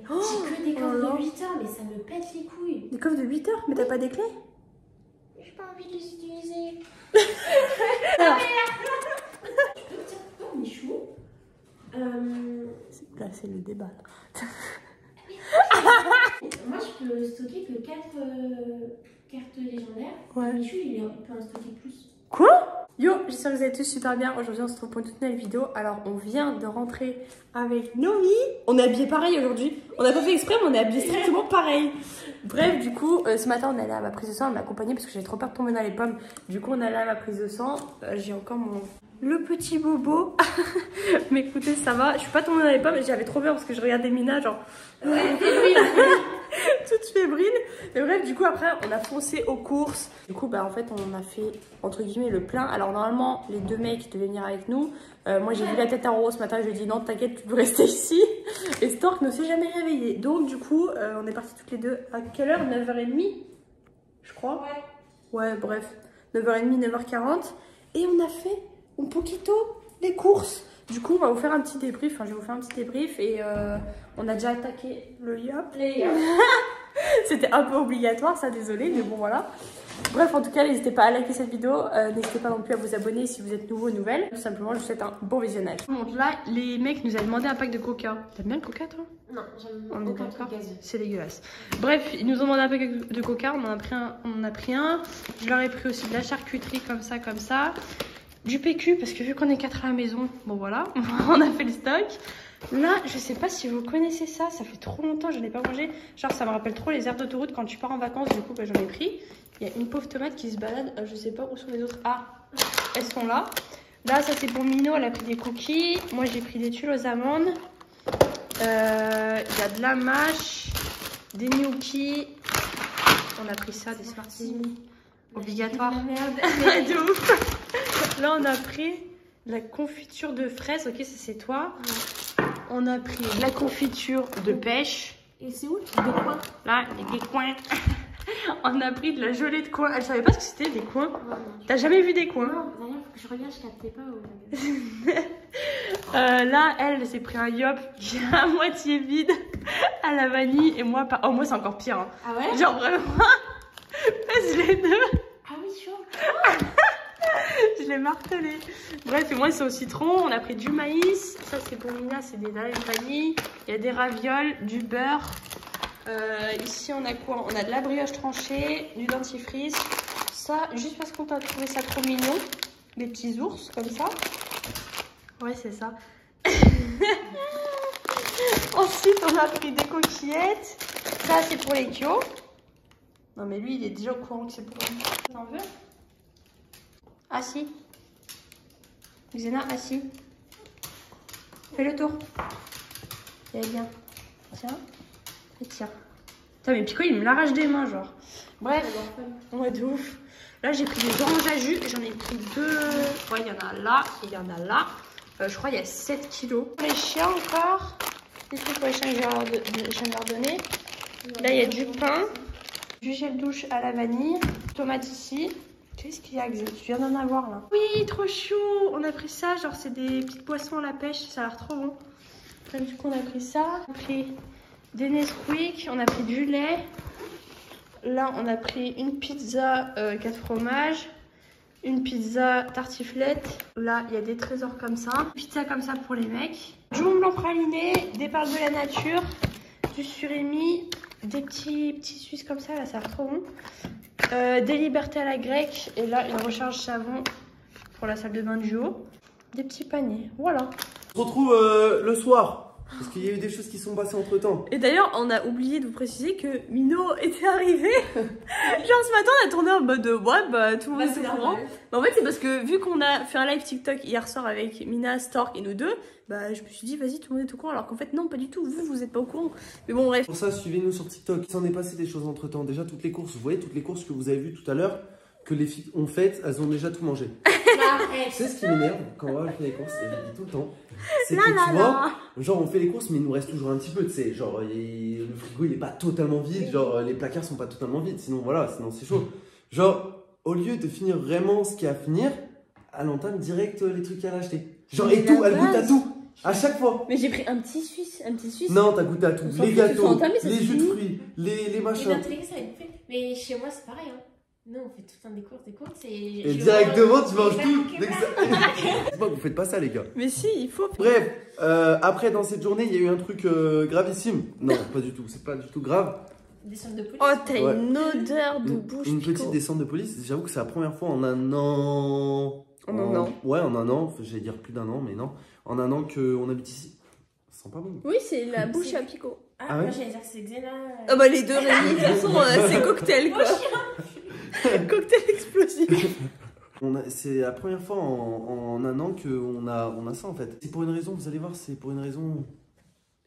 Oh, j'ai que des coffres de 8 heures, mais ça me pète les couilles. Des coffres de 8 heures? Mais t'as pas des clés? J'ai pas envie de les utiliser. Alors. Tu peux me dire, oh, Michou. Là, c'est le débat. Moi, je peux stocker que 4 cartes légendaires. Ouais. Michou, il peut en stocker plus. Quoi? Yo, j'espère que vous allez tous super bien. Aujourd'hui, on se retrouve pour une toute nouvelle vidéo. Alors, on vient de rentrer avec Nomi. On est habillés pareil aujourd'hui. On n'a pas fait exprès, mais on est habillés strictement pareil. Bref, du coup, ce matin, on est allé à ma prise de sang. Elle m'a accompagnée parce que j'avais trop peur de tomber dans les pommes. Du coup, on est allé à ma prise de sang. J'ai encore le petit bobo. Mais écoutez, ça va. Je suis pas tombée dans les pommes. J'avais trop peur parce que je regardais Mina, genre. Ouais, toute fébrile. Mais bref, du coup, après, on a foncé aux courses. Du coup, bah, en fait, on a fait, entre guillemets, le plein. Alors, normalement, les deux mecs devaient venir avec nous. Moi, j'ai vu la tête à Roro ce matin. Je lui ai dit, non, t'inquiète, tu peux rester ici. Et Stork ne s'est jamais réveillé. Donc, du coup, on est partis toutes les deux. À quelle heure? 9h30, je crois. Ouais, bref. 9h30, 9h40. Et on a fait un poquito les courses. Du coup, on va vous faire un petit débrief. Enfin, je vais vous faire un petit débrief. Et on a déjà attaqué le yop. C'était un peu obligatoire, ça, désolé, mais bon, voilà. Bref, en tout cas, n'hésitez pas à liker cette vidéo. N'hésitez pas non plus à vous abonner si vous êtes nouveau ou nouvelle. Tout simplement, je vous souhaite un bon visionnage. Donc là, les mecs nous avaient demandé un pack de coca. T'aimes bien le coca, toi? Non, j'aime On est aucun truc d'accord. gazeux. C'est dégueulasse. Bref, ils nous ont demandé un pack de coca. On en a pris un. Je leur ai pris aussi de la charcuterie comme ça, comme ça. Du PQ, parce que vu qu'on est 4 à la maison, bon voilà, on a fait le stock. Là, je sais pas si vous connaissez ça, ça fait trop longtemps que je n'ai pas mangé. Genre, ça me rappelle trop les aires d'autoroute quand tu pars en vacances, du coup, bah, j'en ai pris. Il y a une pauvre tomate qui se balade, je sais pas où sont les autres. Ah, elles sont là. Là, ça c'est pour Mino, elle a pris des cookies. Moi, j'ai pris des tuiles aux amandes. Il y a de la mâche, des gnocchis. On a pris ça, des Smarties. Obligatoire. Merde. De ouf. Là, on a pris de la confiture de fraises. Ok, ça c'est toi. Ouais. On a pris de la confiture de pêche. Et c'est où? Des coins. Là, il y a des coins. On a pris de la gelée de coin. Elle savait pas ce que c'était des coins. Ouais, t'as jamais vu des coins? Non, d'ailleurs, je regarde, je captais pas. Là, elle s'est pris un yop qui est à moitié vide à la vanille. Et moi, pas. Oh, moi, c'est encore pire. Hein. Ah ouais? Genre vraiment. Pèse les deux. Ah oui, chaud. Je l'ai martelé. Bref, et moi c'est au citron. On a pris du maïs. Ça c'est pour Mina, c'est des dailles vanille. Il y a des ravioles, du beurre. Ici on a quoi? On a de la brioche tranchée, du dentifrice. Ça, juste parce qu'on a trouvé ça trop mignon. Des petits ours comme ça. Ouais, c'est ça. Ensuite, on a pris des coquillettes. Ça c'est pour les kios. Non mais lui il est déjà au courant que c'est pour lui. T'en veux? Assis. Xena, assis. Fais le tour. Et bien. Tiens. Et tiens. Putain mais Pico il me l'arrache des mains genre. Bref. Ouais de ouf. Là j'ai pris des oranges à jus. J'en ai pris deux. Ouais il y en a là et il y en a là. Je crois il y a 7 kilos. Pour les chiens encore. Des trucs pour les chiens que je viens de leur donner. Là il y a du pain. Du gel douche à la vanille, tomate ici. Qu'est-ce qu'il y a, Xena? Tu viens d'en avoir là? Oui, trop chou! On a pris ça, genre c'est des petites poissons à la pêche, ça a l'air trop bon. Après, du coup, on a pris ça. On a pris des Nesquik, on a pris du lait. Là, on a pris une pizza 4 fromages, une pizza tartiflette. Là, il y a des trésors comme ça. Une pizza comme ça pour les mecs. Du Mont Blanc praliné, des perles de la nature, du surimi. Des petits Suisses comme ça, là, ça a l'air trop bon. Des libertés à la grecque. Et là, une recharge savon pour la salle de bain du haut. Des petits paniers, voilà. On se retrouve le soir. Parce qu'il y a eu des choses qui sont passées entre temps. Et d'ailleurs, on a oublié de vous préciser que Mino était arrivé. Genre ce matin, on a tourné en mode ouais, bah tout le monde est au courant. Mais en fait, c'est parce que vu qu'on a fait un live TikTok hier soir avec Mina, Stork et nous deux, bah je me suis dit, vas-y, tout le monde est au courant. Alors qu'en fait, non, pas du tout. Vous êtes pas au courant. Mais bon, bref. Pour ça, suivez-nous sur TikTok. Il s'en est passé des choses entre temps. Déjà, toutes les courses, vous voyez, toutes les courses que vous avez vues tout à l'heure, que les filles ont faites, elles ont déjà tout mangé. C'est ce qui m'énerve quand on va faire les courses, et je le dis tout le temps. C'est que tu vois, genre on fait les courses, mais il nous reste toujours un petit peu, tu sais. Genre le frigo il est pas totalement vide, genre les placards sont pas totalement vides, sinon voilà, sinon c'est chaud. Genre, au lieu de finir vraiment ce qu'il y a à finir, elle entame direct les trucs qu'elle a achetés. Genre, et tout, elle goûte à tout. À chaque fois. Mais j'ai pris un petit Suisse. Non, t'as goûté à tout. Les gâteaux, les jus de fruits, les Mais machins. dans tous les cas, ça va être fait. Mais chez moi, c'est pareil. Hein. Nous, on fait tout le temps des courses. Et directement, tu manges tout. Dès que ça... C'est pas que vous faites pas ça, les gars. Mais si, il faut. Bref, après, dans cette journée, il y a eu un truc gravissime. Non, pas du tout. C'est pas du tout grave. Descente de police. Oh, t'as une odeur de bouche. Une petite descente de police. J'avoue que c'est la première fois en un an. En un an. Ouais, en un an. J'allais dire plus d'un an, mais non. En un an qu'on habite ici. Ça sent pas bon. Oui, c'est la bouche à Pico. Ah ouais. Moi, j'allais dire que c'est Xena. Ah bah les deux réunis, de toute façon, c'est cocktail quoi. Cocktail explosif. C'est la première fois en un an qu'on a ça en fait. C'est pour une raison, vous allez voir, c'est pour une raison...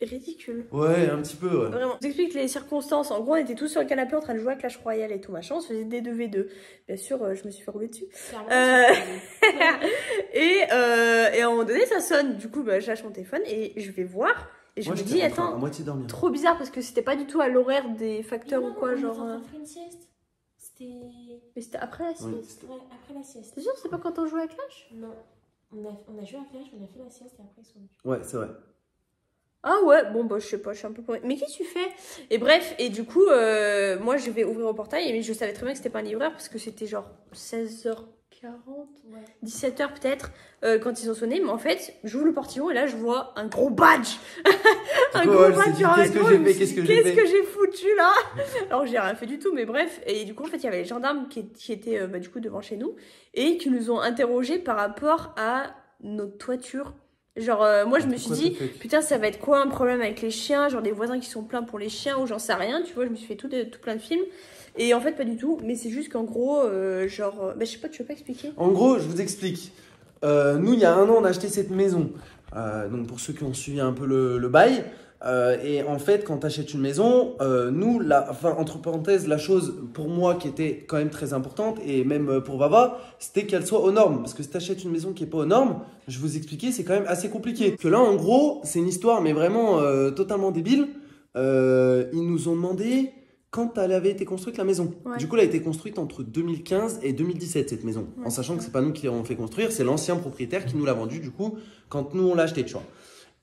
Ridicule. Ouais, un petit peu, ouais. Vraiment. Je t'explique les circonstances. En gros, on était tous sur le canapé en train de jouer à Clash Royale et tout machin. On se faisait des 2v2. Bien sûr, je me suis fait rouler dessus. Et à un moment donné, ça sonne. Du coup, bah, je lâche mon téléphone et je vais voir. Et je me dis, attends, à moitié dormir. Trop bizarre parce que c'était pas du tout à l'horaire des facteurs ou quoi. Genre. On a fait une sieste. Mais c'était après la sieste. Ouais, après la sieste. T'es sûr, c'est pas quand on jouait à Clash? Non. On a joué à Clash, on a fait la sieste et après ils sont venus. Ouais, c'est vrai. Ah ouais, bon bah je sais pas, je suis un peu paumée. Mais qu'est-ce que tu fais? Et bref, et du coup, moi je vais ouvrir au portail, mais je savais très bien que c'était pas un livreur parce que c'était genre 16h40, ouais. 17h peut-être quand ils ont sonné. Mais en fait, j'ouvre le portillon et là je vois un gros badge. Un gros badge sur un vêtement. Qu'est-ce que j'ai foutu là? Alors j'ai rien fait du tout, mais bref. Et du coup, en fait, il y avait les gendarmes qui étaient bah, du coup devant chez nous et qui nous ont interrogés par rapport à notre toiture. Genre, moi, je me suis dit, putain, ça va être quoi un problème avec les chiens? Genre, des voisins qui sont plaints pour les chiens ou j'en sais rien, tu vois. Je me suis fait tout plein de films. Et en fait, pas du tout. Mais c'est juste qu'en gros, genre, bah, je sais pas, tu veux pas expliquer? En gros, je vous explique. Nous, il y a un an, on a acheté cette maison. Donc, pour ceux qui ont suivi un peu le bail. Et en fait, quand tu achètes une maison, nous, entre parenthèses, la chose pour moi qui était quand même très importante, et même pour Vava, c'était qu'elle soit aux normes. Parce que si tu achètes une maison qui n'est pas aux normes, je vous expliquais, c'est quand même assez compliqué. Parce que là, en gros, c'est une histoire, mais vraiment totalement débile. Ils nous ont demandé quand elle avait été construite la maison. Ouais. Du coup, elle a été construite entre 2015 et 2017, cette maison. Ouais, en sachant que c'est pas nous qui l'avons fait construire, c'est l'ancien propriétaire qui nous l'a vendu, du coup, quand nous, on l'a acheté, tu vois.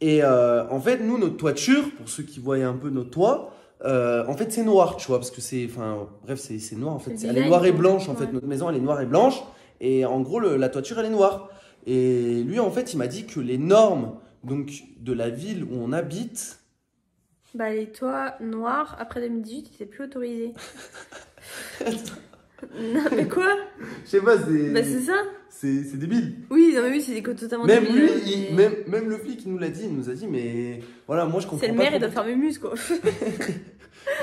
Et en fait, nous, notre toiture, pour ceux qui voyaient un peu notre toit, en fait, c'est noir, tu vois, parce que c'est, enfin, bref, c'est noir, en fait. Elle est noire et blanche, en fait. Notre maison, elle est noire et blanche. Et en gros, la toiture, elle est noire. Et lui, en fait, il m'a dit que les normes, donc, de la ville où on habite... Bah, les toits noirs, après 2018, c'était plus autorisé. Non, mais quoi? Je sais pas, c'est... Bah, c'est ça. C'est débile. Oui, non, mais oui, c'est des codes totalement même débiles. Lui, même le flic qui nous l'a dit, il nous a dit, mais voilà, moi je comprends pas. C'est le maire, il doit faire mes muses, quoi.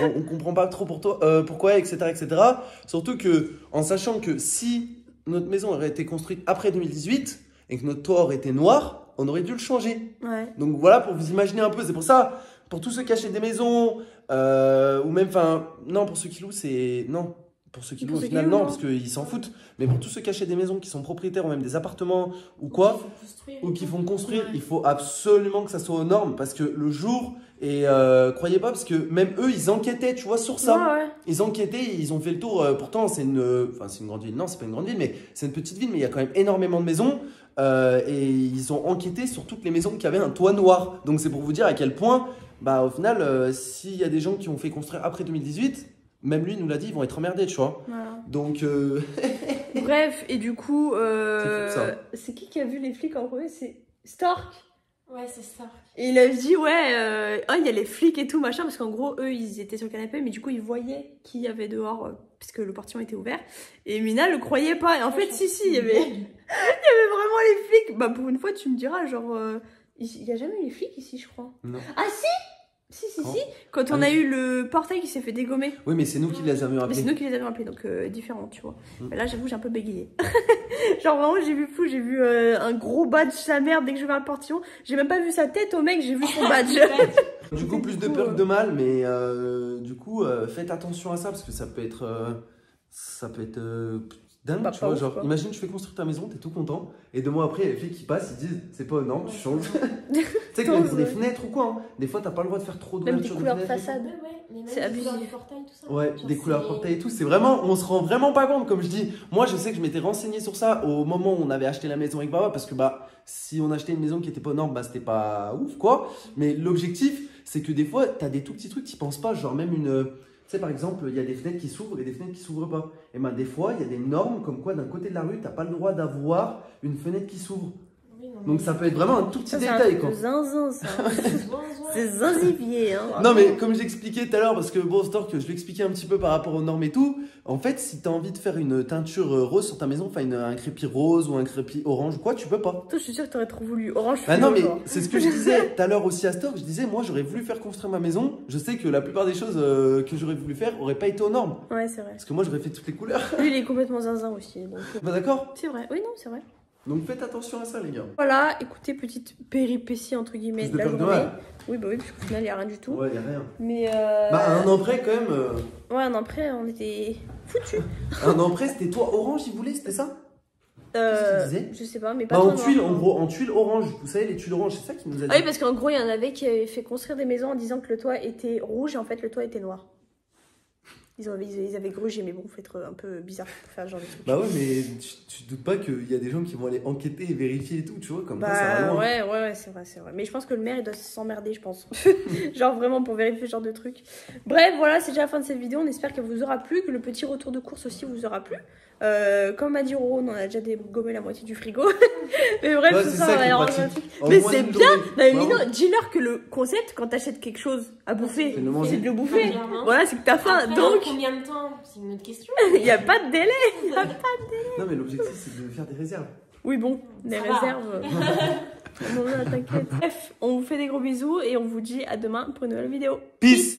on comprend pas trop pourquoi, etc., etc. Surtout que, en sachant que si notre maison aurait été construite après 2018 et que notre toit aurait été noir, on aurait dû le changer. Ouais. Donc voilà, pour vous imaginer un peu, c'est pour ça, pour tous ceux qui achètent des maisons, ou même, enfin, non, pour ceux qui louent, c'est. Non. Pour ceux qui louent, au final, non, parce qu'ils s'en foutent. Mais pour tous ceux qui achètent des maisons, qui sont propriétaires ou même des appartements ou quoi, ou qui font construire, il faut absolument que ça soit aux normes. Parce que le jour, et croyez pas, parce que même eux, ils enquêtaient, tu vois, sur ça. Ouais. Ils enquêtaient, ils ont fait le tour. Pourtant, c'est une grande ville. Non, c'est pas une grande ville, mais c'est une petite ville, mais il y a quand même énormément de maisons. Et ils ont enquêté sur toutes les maisons qui avaient un toit noir. Donc c'est pour vous dire à quel point, bah, au final, s'il y a des gens qui ont fait construire après 2018, même lui nous l'a dit, ils vont être emmerdés, tu vois. Voilà. Donc... Bref, et du coup, c'est qui a vu les flics en premier? C'est Stark. Ouais, c'est Stark. Et il a dit, ouais, il y a les flics et tout, machin, parce qu'en gros, eux, ils étaient sur le canapé, mais du coup, ils voyaient qu'il y avait dehors, puisque le portillon était ouvert. Et Mina le croyait pas. Et en fait, si, il y avait vraiment les flics. Bah, pour une fois, tu me diras, genre, il y a jamais eu les flics ici, je crois. Non. Ah, si! Si. Quand on a eu le portail qui s'est fait dégommer. Oui, mais c'est nous qui les avions appelés. Mais c'est nous qui les avions appelés, donc différent, tu vois. Mais là, j'avoue, j'ai un peu bégayé. Genre, vraiment, j'ai vu fou, j'ai vu un gros badge, sa mère, dès que je vais le portillon. J'ai même pas vu sa tête au mec, j'ai vu son badge. Du coup, plus de peur que de mal, mais du coup, faites attention à ça, parce que ça peut être dingue, Bah, tu pas vois. ouf, Genre, quoi. imagine, tu fais construire ta maison, t'es tout content. Et 2 mois après, il y a les filles qui passent, ils disent, c'est pas aux normes, tu changes. Tu sais, que même pour des fenêtres ou quoi, hein, des fois, t'as pas le droit de faire trop de Même des d'ouverture couleurs de fenêtres. façade. Ouais, mais même C'est des abusé. couleurs de portail, tout ça. Ouais, Genre, des couleurs c'est- portail et tout, c'est vraiment, on se rend vraiment pas compte, comme je dis. Moi, je sais que je m'étais renseigné sur ça au moment où on avait acheté la maison avec Baba, parce que bah, si on achetait une maison qui était pas aux normes, bah, c'était pas ouf, quoi. Mais l'objectif, c'est que des fois, t'as des tout petits trucs, t'y penses pas, genre même une. Tu sais, par exemple, il y a des fenêtres qui s'ouvrent et des fenêtres qui s'ouvrent pas. Et ben, des fois, il y a des normes comme quoi, d'un côté de la rue, t'as pas le droit d'avoir une fenêtre qui s'ouvre. Oui, non, Donc, mais- ça peut être vraiment un tout petit Ça, c'est un détail, truc quoi. de zinzin, ça. Zouin. C'est zinzivier, hein. Non, mais comme j'expliquais tout à l'heure, parce que bon, Stork, je l'expliquais un petit peu par rapport aux normes et tout. En fait, si t'as envie de faire une teinture rose sur ta maison, enfin un crépi rose ou un crépi orange ou quoi, tu peux pas. Toi, je suis sûre que t'aurais trop voulu. Orange, Ah non, mais genre. c'est ce que je disais tout à l'heure aussi à Stork. Je disais, moi, j'aurais voulu faire construire ma maison. Je sais que la plupart des choses que j'aurais voulu faire auraient pas été aux normes. Ouais, c'est vrai. Parce que moi, j'aurais fait toutes les couleurs. Lui, il est complètement zinzin aussi. Donc... Bah, d'accord. C'est vrai. Oui, non, c'est vrai. Donc, faites attention à ça, les gars. Voilà, écoutez, petite péripétie entre guillemets Plus de de la perte de journée. mal. Oui, bah oui, parce qu'au final, il n'y a rien du tout. Ouais, y a rien. Mais Bah, un an près, quand même. ouais, un an après, on était foutus. Un an près, c'était toi orange, il voulait, c'était ça? Qu'est-ce qu'il disait? Je sais pas, mais pas Bah, en toi, tuile, non. en gros, en tuile orange. Vous savez, les tuiles oranges, c'est ça qui nous a dit. Ah oui, parce qu'en gros, il y en avait qui avaient fait construire des maisons en disant que le toit était rouge et en fait, le toit était noir. Ils avaient grugé, mais bon, faut être un peu bizarre pour faire ce genre de truc. Bah ouais, mais tu te doutes pas qu'il y a des gens qui vont aller enquêter et vérifier et tout, tu vois, comme ça, ça va Bah loin. ouais, c'est vrai, c'est vrai. Mais je pense que le maire, il doit s'emmerder, je pense. Genre vraiment pour vérifier ce genre de truc. Bref, voilà, c'est déjà la fin de cette vidéo. On espère qu'elle vous aura plu, que le petit retour de course aussi vous aura plu. Comme a dit Roro, on a déjà dégommé la moitié du frigo. Mais bref, Ouais, tout c'est ça, ça on va qui est y ranger pratique. un truc. En Mais moins c'est d'une bien. journée. Non, mais Bah Mino, ouais. dis-leur que le concept, quand t'achètes quelque chose à bouffer, C'est de le manger. c'est de le bouffer. Clairement. Voilà, c'est que t'as faim. Après, Donc, combien de temps? C'est une autre question. il n'y a pas de délai. Non, mais l'objectif, c'est de faire des réserves. Oui, bon, des Ça va. réserves. Non, là, t'inquiète. Bref, on vous fait des gros bisous et on vous dit à demain pour une nouvelle vidéo. Peace!